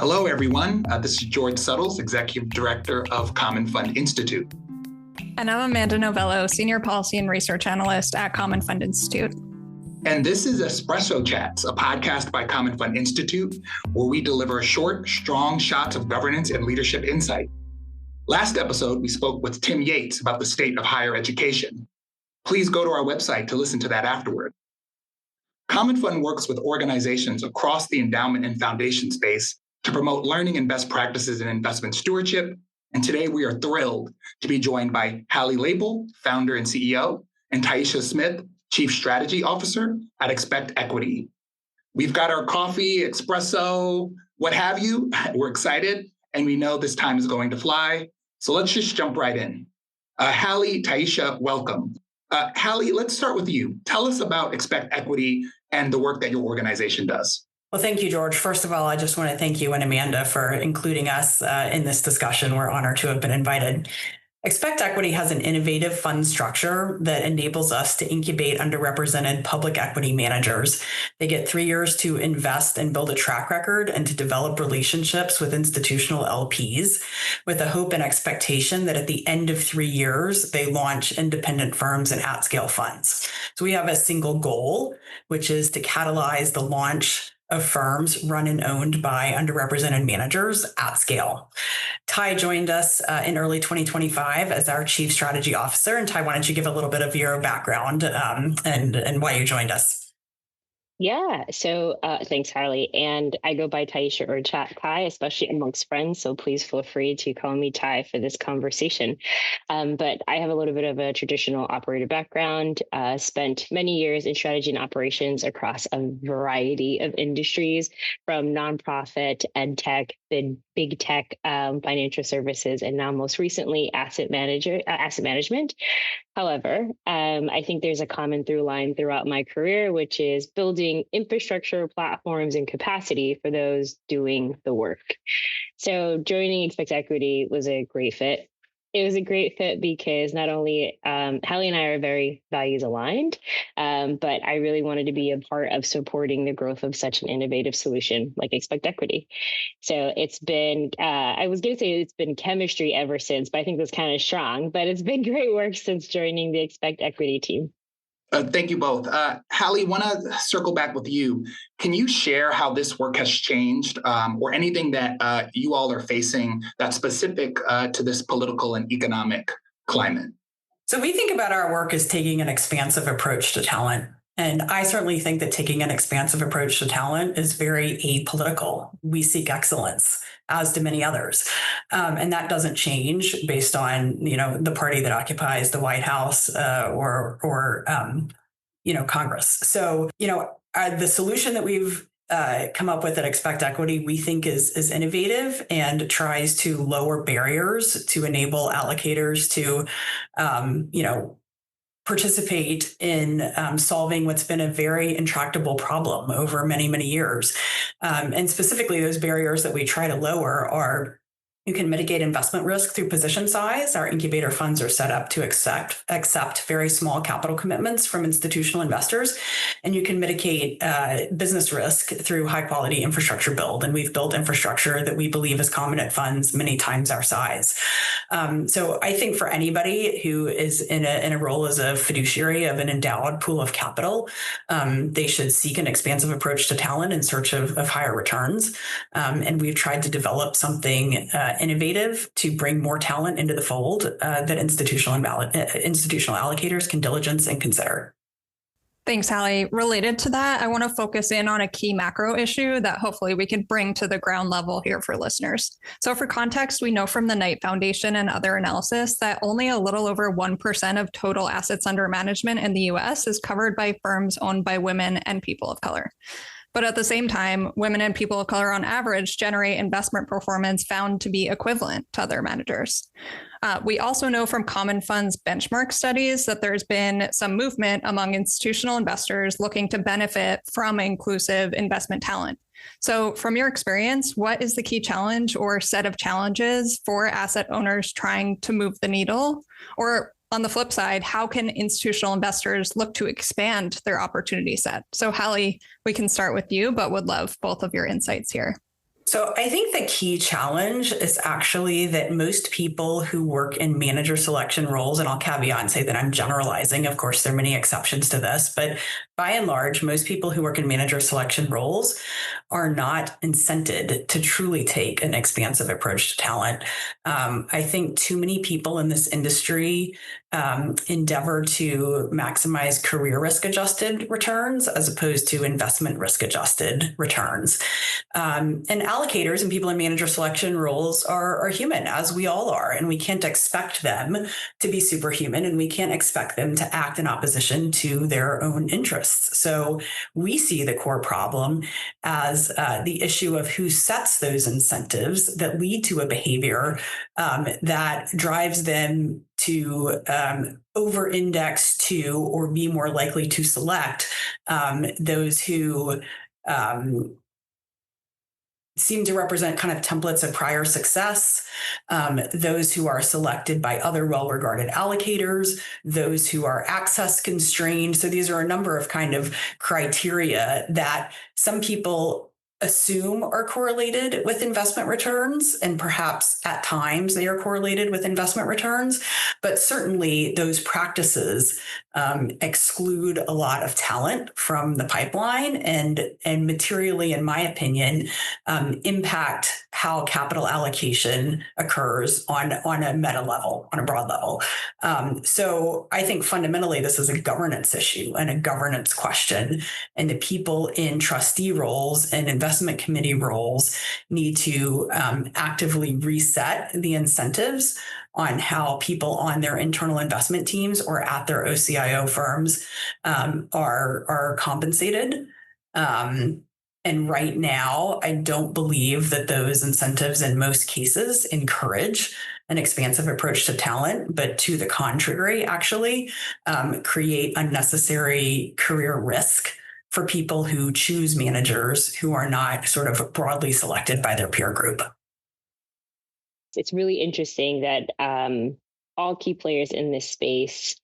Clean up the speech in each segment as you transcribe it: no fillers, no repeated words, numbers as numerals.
Hello, everyone. This is George Suttles, Executive Director of Commonfund Institute. And I'm Amanda Novello, Senior Policy and Research Analyst at Commonfund Institute. And this is Espresso Chats, a podcast by Commonfund Institute, where we deliver short, strong shots of governance and leadership insight. Last episode, we spoke with Tim Yates about the state of higher education. Please go to our website to listen to that afterward. Commonfund works with organizations across the endowment and foundation space to promote learning and best practices in investment stewardship. And today we are thrilled to be joined by Hallie, founder and CEO, and Tyeshia Smith, Chief Strategy Officer at Expect Equity. We've got our coffee, espresso, what have you. We're excited, and we know this time is going to fly. So let's just jump right in. Hallie, Tyeshia, welcome. Hallie, let's start with you. Tell us about Expect Equity and the work that your organization does. Well, thank you, George. First of all, I just want to thank you and Amanda for including us in this discussion. We're honored to have been invited. Expect Equity has an innovative fund structure that enables us to incubate underrepresented public equity managers. They get 3 years to invest and build a track record and to develop relationships with institutional LPs with the hope and expectation that at the end of 3 years, they launch independent firms and at-scale funds. So we have a single goal, which is to catalyze the launch of firms run and owned by underrepresented managers at scale. Ty joined us in early 2025 as our Chief Strategy Officer. And Ty, why don't you give a little bit of your background and why you joined us? Yeah. So thanks, Hallie. And I go by Tyeshia or Ty, especially amongst friends. So please feel free to call me Ty for this conversation. But I have a little bit of a traditional operator background, spent many years in strategy and operations across a variety of industries, from nonprofit, ed tech, big tech, financial services, and now most recently asset management. However, I think there's a common through line throughout my career, which is building infrastructure, platforms, and capacity for those doing the work. So joining Expect Equity was a great fit. It was a great fit because not only Hallie and I are very values aligned, but I really wanted to be a part of supporting the growth of such an innovative solution like Expect Equity. So it's been, I was going to say it's been chemistry ever since, but I think that's kind of strong, but it's been great work since joining the Expect Equity team. Thank you both. Hallie, want to circle back with you. Can you share how this work has changed or anything that you all are facing that's specific to this political and economic climate? So we think about our work as taking an expansive approach to talent. And I certainly think that taking an expansive approach to talent is very apolitical. We seek excellence, as do many others. And that doesn't change based on, the party that occupies the White House or Congress. So, the solution that we've come up with at Expect Equity, we think is innovative and tries to lower barriers to enable allocators to, participate in solving what's been a very intractable problem over many, many years. And specifically, those barriers that we try to lower are: you can mitigate investment risk through position size. Our incubator funds are set up to accept very small capital commitments from institutional investors. And you can mitigate business risk through high quality infrastructure build. And we've built infrastructure that we believe is common at funds many times our size. So I think for anybody who is in a role as a fiduciary of an endowed pool of capital, they should seek an expansive approach to talent in search of higher returns. And we've tried to develop something innovative to bring more talent into the fold that institutional allocators can diligence and consider. Thanks, Hallie. Related to that, I want to focus in on a key macro issue that hopefully we could bring to the ground level here for listeners. So for context, we know from the Knight Foundation and other analysis that only a little over 1% of total assets under management in the US is covered by firms owned by women and people of color. But at the same time, women and people of color on average generate investment performance found to be equivalent to other managers. We also know from Commonfund's benchmark studies that there's been some movement among institutional investors looking to benefit from inclusive investment talent. So from your experience, what is the key challenge or set of challenges for asset owners trying to move the needle? Or on the flip side, how can institutional investors look to expand their opportunity set? So Hallie, we can start with you, but would love both of your insights here. So I think the key challenge is actually that most people who work in manager selection roles, and I'll caveat and say that I'm generalizing, of course, there are many exceptions to this, but by and large, most people who work in manager selection roles are not incented to truly take an expansive approach to talent. I think too many people in this industry endeavor to maximize career risk adjusted returns as opposed to investment risk adjusted returns. And allocators and people in manager selection roles are human, as we all are, and we can't expect them to be superhuman, and we can't expect them to act in opposition to their own interests. So we see the core problem as the issue of who sets those incentives that lead to a behavior that drives them to over-index to or be more likely to select those who seem to represent kind of templates of prior success, those who are selected by other well-regarded allocators, those who are access constrained. So these are a number of kind of criteria that some people assume are correlated with investment returns, and perhaps at times they are correlated with investment returns, but certainly those practices exclude a lot of talent from the pipeline and materially, in my opinion, impact how capital allocation occurs on a meta level, on a broad level. So I think fundamentally this is a governance issue and a governance question, and the people in trustee roles and investment committee roles need to actively reset the incentives on how people on their internal investment teams or at their OCIO firms are compensated. And right now, I don't believe that those incentives in most cases encourage an expansive approach to talent, but to the contrary, actually create unnecessary career risk for people who choose managers who are not sort of broadly selected by their peer group. It's really interesting that all key players in this space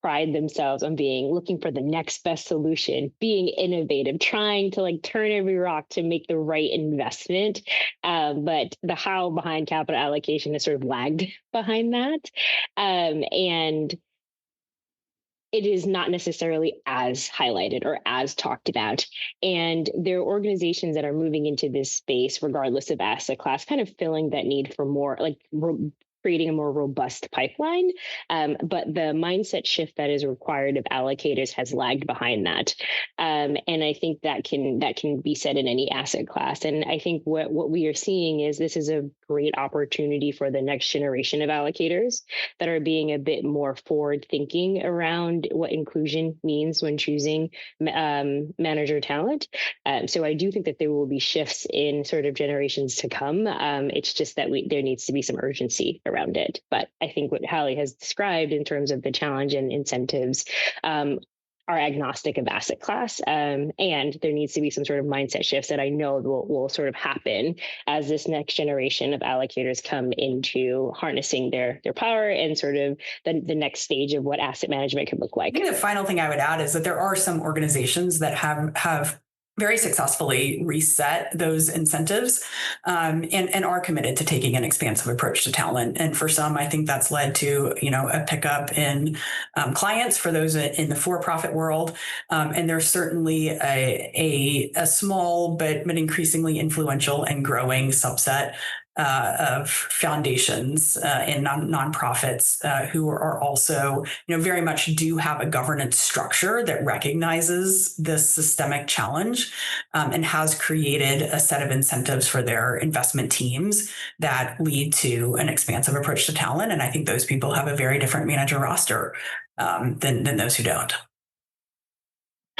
pride themselves on looking for the next best solution, being innovative, trying to turn every rock to make the right investment. But the how behind capital allocation has sort of lagged behind that. And it is not necessarily as highlighted or as talked about. And there are organizations that are moving into this space, regardless of asset class, kind of filling that need for more, creating a more robust pipeline. But the mindset shift that is required of allocators has lagged behind that. And I think that can be said in any asset class. And I think what we are seeing is this is a great opportunity for the next generation of allocators that are being a bit more forward thinking around what inclusion means when choosing manager talent. So I do think that there will be shifts in sort of generations to come. It's just that there needs to be some urgency around it. But I think what Hallie has described in terms of the challenge and incentives are agnostic of asset class. And there needs to be some sort of mindset shifts that I know will sort of happen as this next generation of allocators come into harnessing their power and sort of the next stage of what asset management could look like. I think the final thing I would add is that there are some organizations that have very successfully reset those incentives and are committed to taking an expansive approach to talent. And for some, I think that's led to, a pickup in clients for those in the for-profit world. And there's certainly a small but increasingly influential and growing subset of foundations and nonprofits who are also, very much do have a governance structure that recognizes this systemic challenge and has created a set of incentives for their investment teams that lead to an expansive approach to talent. And I think those people have a very different manager roster than those who don't.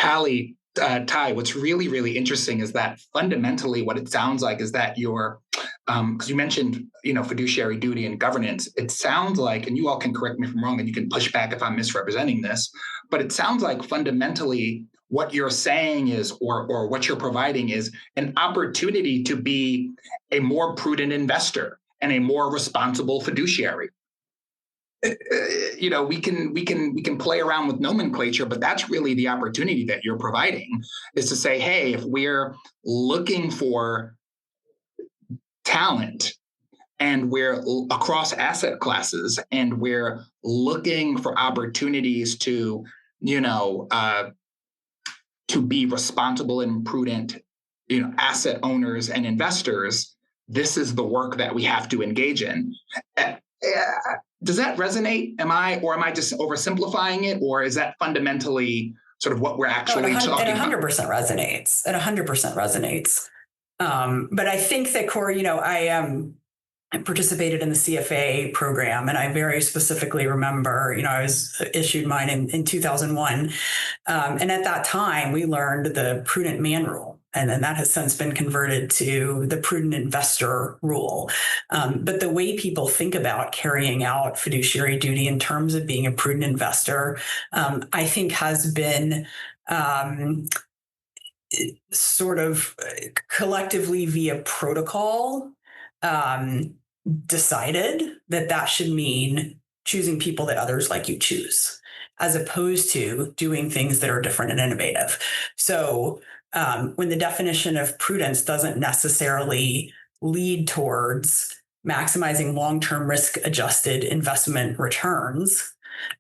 Hallie, Ty, what's really, really interesting is that fundamentally what it sounds like is that you're, because you mentioned, fiduciary duty and governance, it sounds like, and you all can correct me if I'm wrong and you can push back if I'm misrepresenting this, but it sounds like fundamentally what you're saying is, or what you're providing is an opportunity to be a more prudent investor and a more responsible fiduciary. We can play around with nomenclature, but that's really the opportunity that you're providing, is to say, hey, if we're looking for talent, and we're across asset classes, and we're looking for opportunities to, to be responsible and prudent, asset owners and investors, this is the work that we have to engage in. Does that resonate? Am I just oversimplifying it, or is that fundamentally sort of what we're actually talking about? It 100% resonates. It 100% resonates. But I think that, Corey, I participated in the CFA program, and I very specifically remember, I was issued mine in 2001. And at that time, we learned the prudent man rule. And then that has since been converted to the prudent investor rule. But the way people think about carrying out fiduciary duty in terms of being a prudent investor, I think has been sort of collectively via protocol decided that should mean choosing people that others like you choose, as opposed to doing things that are different and innovative. So when the definition of prudence doesn't necessarily lead towards maximizing long-term risk-adjusted investment returns,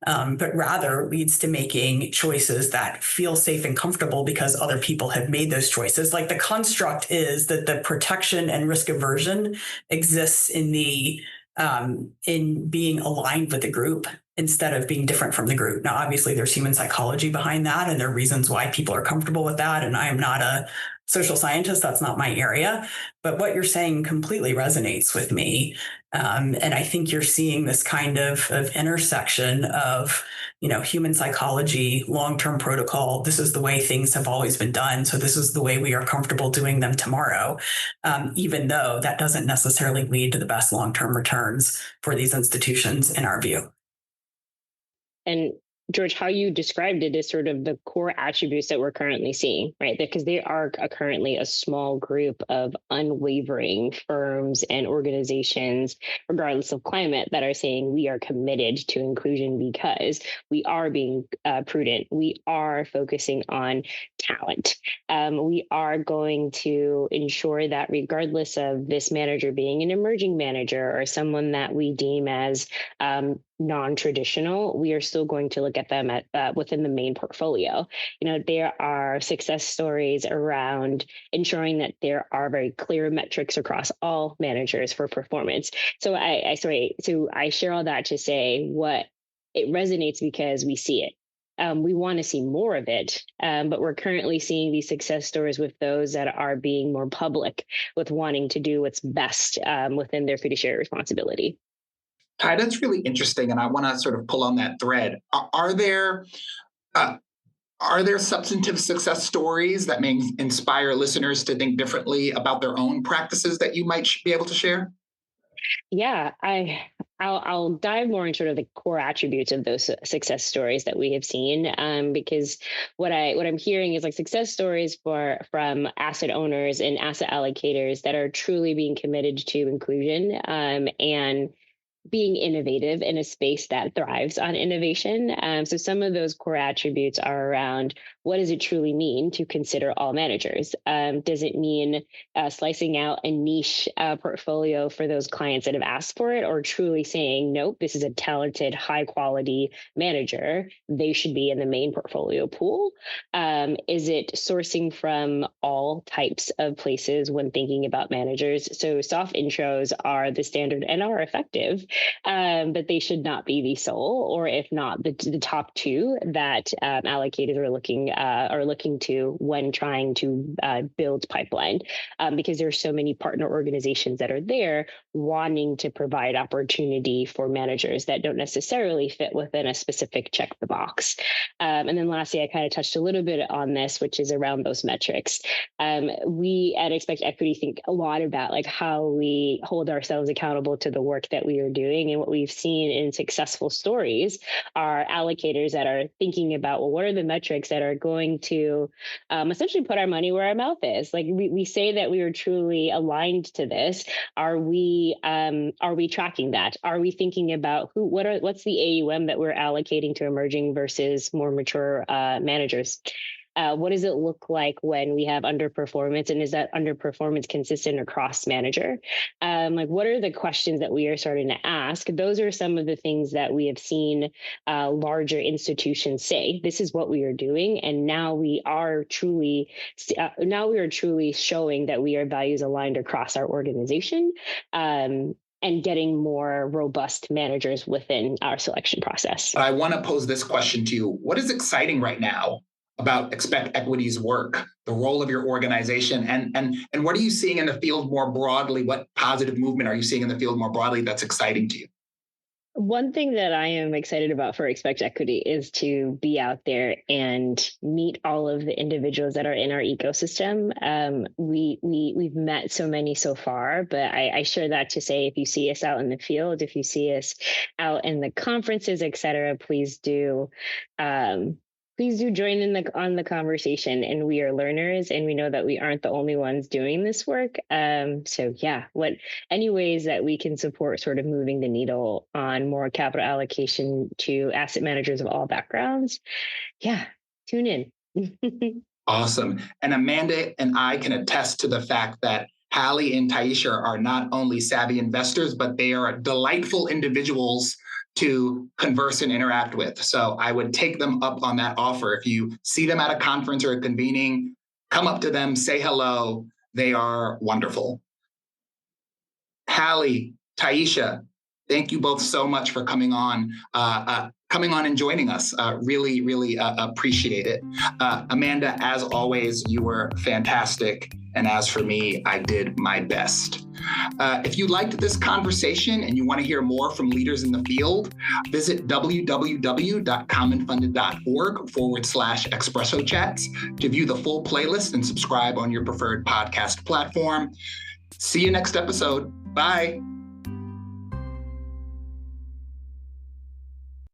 but rather leads to making choices that feel safe and comfortable because other people have made those choices. Like, the construct is that the protection and risk aversion exists in in being aligned with the group instead of being different from the group. Now, obviously, there's human psychology behind that, and there are reasons why people are comfortable with that. And I am not a social scientist. That's not my area. But what you're saying completely resonates with me. And I think you're seeing this kind of intersection of, human psychology, long-term protocol. This is the way things have always been done. So this is the way we are comfortable doing them tomorrow, even though that doesn't necessarily lead to the best long-term returns for these institutions, in our view. And George, how you described it is sort of the core attributes that we're currently seeing, right? Because they are currently a small group of unwavering firms and organizations, regardless of climate, that are saying we are committed to inclusion because we are being prudent. We are focusing on talent. We are going to ensure that regardless of this manager being an emerging manager or someone that we deem as non-traditional, we are still going to look at them within the main portfolio. There are success stories around ensuring that there are very clear metrics across all managers for performance. So I share all that to say what it resonates because we see it. We want to see more of it, but we're currently seeing these success stories with those that are being more public with wanting to do what's best within their fiduciary responsibility. Ty, that's really interesting, and I want to sort of pull on that thread. Are there substantive success stories that may inspire listeners to think differently about their own practices that you might be able to share? Yeah, I'll dive more into sort of the core attributes of those success stories that we have seen, because what I'm hearing is like success stories from asset owners and asset allocators that are truly being committed to inclusion and being innovative in a space that thrives on innovation. So some of those core attributes are around, what does it truly mean to consider all managers? Does it mean slicing out a niche portfolio for those clients that have asked for it, or truly saying, nope, this is a talented, high quality manager. They should be in the main portfolio pool? Is it sourcing from all types of places when thinking about managers? So soft intros are the standard and are effective, but they should not be the sole, or if not the top two that allocators are looking to when trying to build pipeline, because there are so many partner organizations that are there wanting to provide opportunity for managers that don't necessarily fit within a specific check the box. And then lastly, I kind of touched a little bit on this, which is around those metrics. We at Expect Equity think a lot about like how we hold ourselves accountable to the work that we are doing. And what we've seen in successful stories are allocators that are thinking about, well, what are the metrics that are going to essentially put our money where our mouth is? Like we say that we are truly aligned to this. Are we tracking that? Are we thinking about what's the AUM that we're allocating to emerging versus more mature managers? What does it look like when we have underperformance, and is that underperformance consistent across manager? Like, what are the questions that we are starting to ask? Those are some of the things that we have seen larger institutions say. This is what we are doing, and now we are truly showing that we are values aligned across our organization. And getting more robust managers within our selection process. I want to pose this question to you. What is exciting right now about Expect Equity's work, the role of your organization, and what are you seeing in the field more broadly? What positive movement are you seeing in the field more broadly that's exciting to you? One thing that I am excited about for Expect Equity is to be out there and meet all of the individuals that are in our ecosystem. We've met so many so far, but I share that to say, if you see us out in the field, if you see us out in the conferences, et cetera, please do join on the conversation. And we are learners, and we know that we aren't the only ones doing this work. So yeah, any ways that we can support sort of moving the needle on more capital allocation to asset managers of all backgrounds. Yeah, tune in. Awesome. And Amanda and I can attest to the fact that Hallie and Tyeshia are not only savvy investors, but they are delightful individuals to converse and interact with. So I would take them up on that offer. If you see them at a conference or a convening, come up to them, say hello. They are wonderful. Hallie, Tyeshia, thank you both so much for coming on and joining us. Really appreciate it. Amanda, as always, you were fantastic. And as for me, I did my best. If you liked this conversation and you want to hear more from leaders in the field, visit www.commonfunded.org/Espresso Chats to view the full playlist and subscribe on your preferred podcast platform. See you next episode. Bye.